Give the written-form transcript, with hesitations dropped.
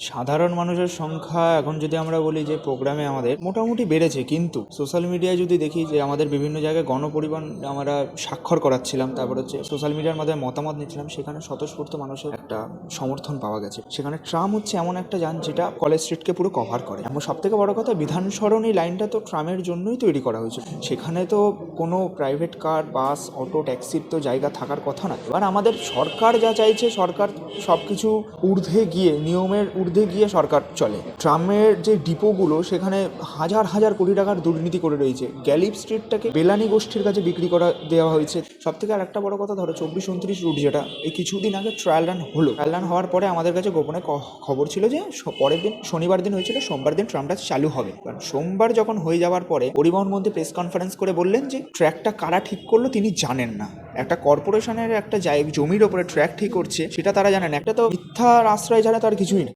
সাধারণ মানুষের সংখ্যা এখন যদি আমরা বলি যে প্রোগ্রামে আমাদের মোটামুটি বেড়েছে, কিন্তু সোশ্যাল মিডিয়ায় যদি দেখি যে আমাদের বিভিন্ন জায়গায় গণপরিবহন আমরা স্বাক্ষর করাচ্ছিলাম, তারপর হচ্ছে সোশ্যাল মিডিয়ার মাধ্যমে মতামত নিচ্ছিলাম, সেখানে স্বতঃস্ফূর্ত মানুষের একটা সমর্থন পাওয়া গেছে। সেখানে ট্রাম হচ্ছে এমন একটা যান যেটা কলেজ স্ট্রিটকে পুরো কভার করে। এবং সব থেকে বড় কথা, বিধান সরণি লাইনটা তো ট্রামের জন্যই তৈরি করা হয়েছে। সেখানে তো কোনো প্রাইভেট কার, বাস, অটো, ট্যাক্সির তো জায়গা থাকার কথা না। এবার আমাদের সরকার যা চাইছে, সরকার সব কিছু ঊর্ধ্বে গিয়ে, নিয়মের ঊর্ধ্বে গিয়ে সরকার চলে। ট্রামের যে ডিপোগুলো, সেখানে হাজার হাজার কোটি টাকার দুর্নীতি করে রয়েছে। গ্যালিপ স্ট্রিটটাকে বেলানি গোষ্ঠীর কাছে বিক্রি করা দেওয়া হয়েছে। সব থেকে আর একটা বড় কথা, ধরো 24-29 রুট যেটা এই কিছুদিন আগে ট্রায়াল রান হলো, ট্রায়াল রান হওয়ার পরে আমাদের কাছে গোপনে খবর ছিল যে পরের দিন, শনিবার দিন হয়েছিল, সোমবার দিন ট্রামটা চালু হবে। কারণ সোমবার যখন হয়ে যাওয়ার পরে পরিবহন মন্ত্রী প্রেস কনফারেন্স করে বললেন যে ট্র্যাকটা কারা ঠিক করলো তিনি জানেন না। একটা কর্পোরেশনের একটা জমির ওপরে ট্র্যাক ঠিক করছে, সেটা তারা জানেন। একটা তো মিথ্যার আশ্রয় ছাড়া তার কিছুই নেই।